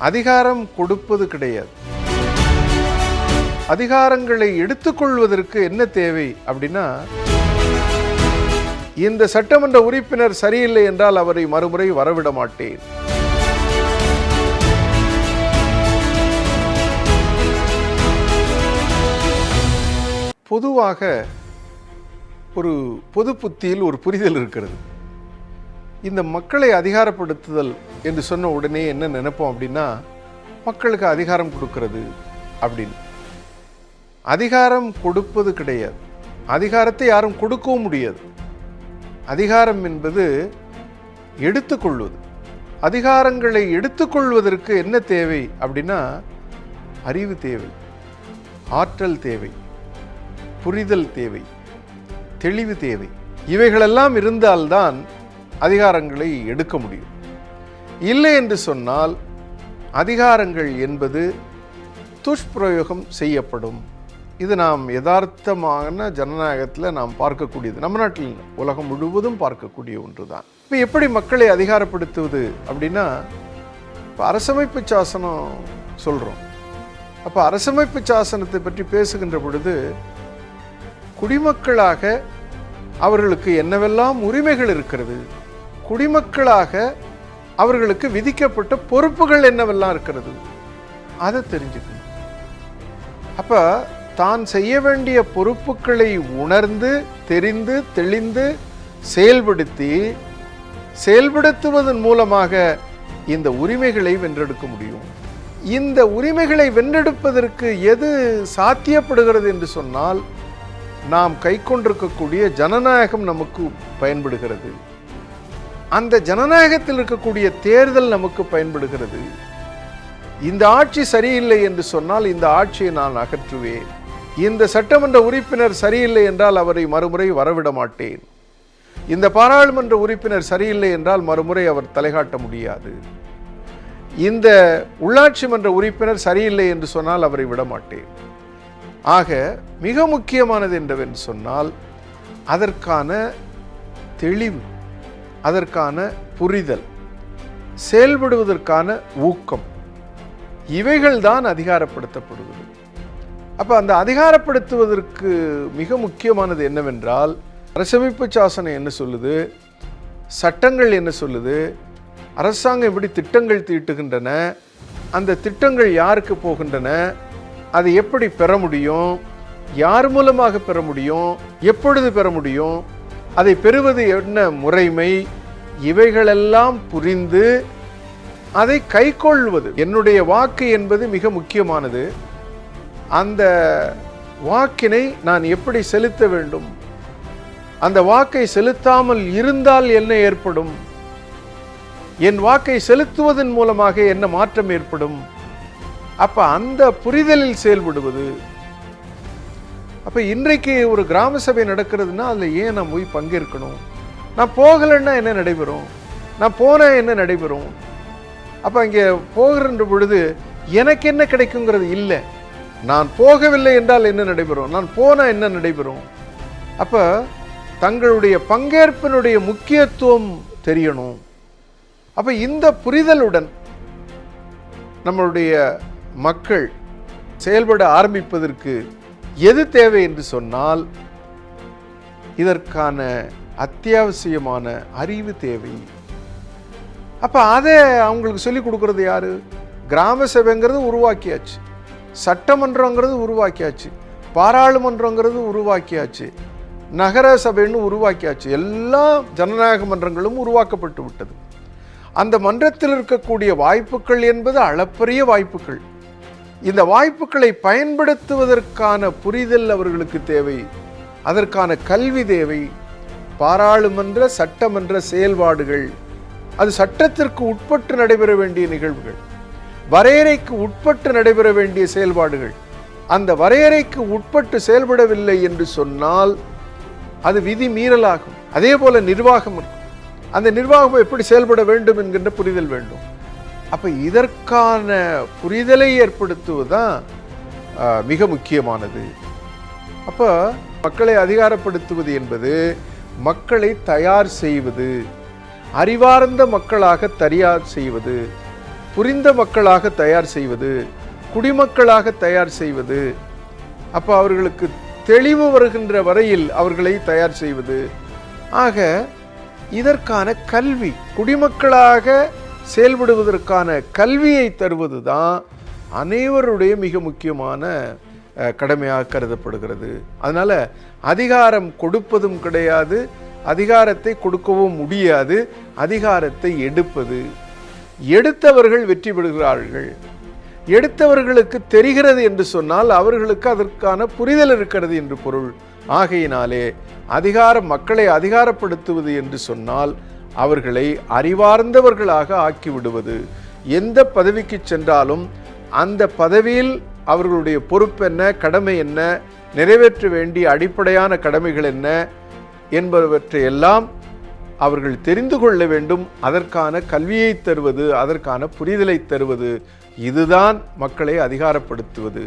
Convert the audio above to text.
அதிகாரம் கொடுப்பது கிடையாது. அதிகாரங்களை எடுத்துக்கொள்வதற்கு என்ன தேவை அப்படின்னா, இந்த சட்டமன்ற உறுப்பினர் சரியில்லை என்றால் அவரை மறுமுறை வரவிட மாட்டேன். பொதுவாக ஒரு பொது புத்தியில் ஒரு புரிதல் இருக்கிறது. இந்த மக்களை அதிகாரப்படுத்துதல் என்று சொன்ன உடனே என்ன நினைப்போம் அப்படின்னா, மக்களுக்கு அதிகாரம் கொடுக்கிறது அப்படின்னு. அதிகாரம் கொடுப்பது கிடையாது. அதிகாரத்தை யாரும் கொடுக்கவும் முடியாது. அதிகாரம் என்பது எடுத்துக்கொள்வது. அதிகாரங்களை எடுத்துக்கொள்வதற்கு என்ன தேவை அப்படின்னா, அறிவு தேவை, ஆற்றல் தேவை, புரிதல் தேவை, தெளிவு தேவை. இவைகளெல்லாம் இருந்தால்தான் அதிகாரங்களை எடுக்க முடியும். இல்லை என்று சொன்னால் அதிகாரங்கள் என்பது துஷ்பிரயோகம் செய்யப்படும். இது நாம் யதார்த்தமான ஜனநாயகத்தில் நாம் பார்க்கக்கூடியது. நம்ம நாட்டில் உலகம் முழுவதும் பார்க்கக்கூடிய ஒன்று தான். இப்போ எப்படி மக்களை அதிகாரப்படுத்துவது அப்படின்னா, இப்போ அரசமைப்பு சாசனம் சொல்கிறோம். அப்போ அரசமைப்பு சாசனத்தை பற்றி பேசுகின்ற பொழுது, குடிமக்களாக அவர்களுக்கு என்னவெல்லாம் உரிமைகள் இருக்கிறது, குடிமக்களாக அவர்களுக்கு விதிக்கப்பட்ட பொறுப்புகள் என்னவெல்லாம் இருக்கிறது, அதை தெரிஞ்சுக்கணும். அப்போ தான் செய்ய வேண்டிய பொறுப்புகளை உணர்ந்து தெரிந்து தெளிந்து செயல்படுத்துவதன் மூலமாக இந்த உரிமைகளை வென்றெடுக்க முடியும். இந்த உரிமைகளை வென்றெடுப்பதற்கு எது சாத்தியப்படுகிறது என்று சொன்னால், நாம் கை கொண்டிருக்கக்கூடிய ஜனநாயகம் நமக்கு பயன்படுகிறது. அந்த ஜனநாயகத்தில் இருக்கக்கூடிய தேர்தல் நமக்கு பயன்படுகிறது. இந்த ஆட்சி சரியில்லை என்று சொன்னால் இந்த ஆட்சியை நான் அகற்றுவேன். இந்த சட்டமன்ற உறுப்பினர் சரியில்லை என்றால் அவரை மறுமுறை வரவிட மாட்டேன். இந்த பாராளுமன்ற உறுப்பினர் சரியில்லை என்றால் மறுமுறை அவர் தலைகாட்ட முடியாது. இந்த உள்ளாட்சி மன்ற உறுப்பினர் சரியில்லை என்று சொன்னால் அவரை விட மாட்டேன். ஆக மிக முக்கியமானது என்னவென்று சொன்னால், அதற்கான தெளிவு, அதற்கான புரிதல், செயல்படுவதற்கான ஊக்கம், இவைகள்தான் அதிகாரப்படுத்தப்படுவது. அப்போ அந்த அதிகாரப்படுத்துவதற்கு மிக முக்கியமானது என்னவென்றால், அரசமைப்பு சாசனம் என்ன சொல்லுது, சட்டங்கள் என்ன சொல்லுது, அரசாங்கம் எப்படி திட்டங்கள் தீட்டுகின்றன, அந்த திட்டங்கள் யாருக்கு போகின்றன, அதை எப்படி பெற முடியும், யார் மூலமாக பெற முடியும், எப்பொழுது பெற முடியும், அதை பெறுவது என்ன முறைமை, இவைகளெல்லாம் புரிந்து அதை கைக்கொள்வது. என்னுடைய வாக்கு என்பது மிக முக்கியமானது. அந்த வாக்கினை நான் எப்படி செலுத்த வேண்டும், அந்த வாக்கை செலுத்தாமல் இருந்தால் என்ன ஏற்படும், என் வாக்கை செலுத்துவதன் மூலமாக என்ன மாற்றம் ஏற்படும். அப்ப அந்த புரிதலில் செயல்படுவது. அப்ப இன்றைக்கு ஒரு கிராம சபை நடக்கிறதுனா அதில் ஏன் நான் போய் பங்கேற்கணும், நான் போகலைன்னா என்ன நடைபெறும், நான் போன என்ன நடைபெறும். அப்ப இங்கே போகின்ற பொழுது எனக்கு என்ன கிடைக்குங்கிறது இல்லை, நான் போகவில்லை என்றால் என்ன நடைபெறும், நான் போனா என்ன நடைபெறும். அப்ப தங்களுடைய பங்கேற்பினுடைய முக்கியத்துவம் தெரியணும். அப்ப இந்த புரிதலுடன் நம்மளுடைய மக்கள் செயல்பட ஆரம்பிப்பதற்கு எது தேவை என்று சொன்னால், இதற்கான அத்தியாவசியமான அறிவு தேவை. அப்ப அதை அவங்களுக்கு சொல்லிக் கொடுக்கறது யாரு? கிராம சபைங்கிறது உருவாக்கியாச்சு, சட்டமன்றங்கிறது உருவாக்கியாச்சு, பாராளுமன்றங்கிறது உருவாக்கியாச்சு, நகர சபைன்னு உருவாக்கியாச்சு. எல்லா ஜனநாயக மன்றங்களும் உருவாக்கப்பட்டு விட்டது. அந்த மன்றத்தில் இருக்கக்கூடிய வாய்ப்புகள் என்பது அளப்பரிய வாய்ப்புகள். இந்த வாய்ப்புகளை பயன்படுத்துவதற்கான புரிதல் அவர்களுக்கு தேவை, அதற்கான கல்வி தேவை. பாராளுமன்ற சட்டமன்ற செயல்பாடுகள் அது சட்டத்திற்கு உட்பட்டு நடைபெற வேண்டிய நிகழ்வுகள், வரையறைக்கு உட்பட்டு நடைபெற வேண்டிய செயல்பாடுகள். அந்த வரையறைக்கு உட்பட்டு செயல்படவில்லை என்று சொன்னால் அது விதி மீறலாகும். அதே போல நிர்வாகம் இருக்கும். அந்த நிர்வாகம் எப்படி செயல்பட வேண்டும் என்கின்ற புரிதல் வேண்டும். அப்ப இதற்கான புரிதலை ஏற்படுத்துவதுதான் மிக முக்கியமானது. அப்ப மக்களை அதிகாரப்படுத்துவது என்பது மக்களை தயார் செய்வது, அறிவார்ந்த மக்களாக தயார் செய்வது, புரிந்த மக்களாக தயார் செய்வது, குடிமக்களாக தயார் செய்வது, அப்போ அவர்களுக்கு தெளிவு வருகின்ற வரையில் அவர்களை தயார் செய்வது. ஆக இதற்கான கல்வி, குடிமக்களாக செயல்படுவதற்கான கல்வியை தருவது தான் அனைவருடைய மிக முக்கியமான கடமையாக கருதப்படுகிறது. அதனால அதிகாரம் கொடுப்பதும் கிடையாது, அதிகாரத்தை கொடுக்கவும் முடியாது. அதிகாரத்தை எடுப்பது, எடுத்தவர்கள் வெற்றி பெறுகிறார்கள். எடுத்தவர்களுக்கு தெரிகிறது என்று சொன்னால் அவர்களுக்கு அதற்கான புரிதல் இருக்கிறது என்று பொருள். ஆகையினாலே மக்களை அதிகாரப்படுத்துவது என்று சொன்னால் அவர்களை அறிவார்ந்தவர்களாக ஆக்கிவிடுவது. எந்த பதவிக்கு சென்றாலும் அந்த பதவியில் அவர்களுடைய பொறுப்பு என்ன, கடமை என்ன, நிறைவேற்ற வேண்டிய அடிப்படையான கடமைகள் என்ன என்பவற்றையெல்லாம் அவர்கள் தெரிந்து கொள்ள வேண்டும். அதற்கான கல்வியை தருவது, அதற்கான புரிதலை தருவது, இதுதான் மக்களை அதிகாரப்படுத்துவது.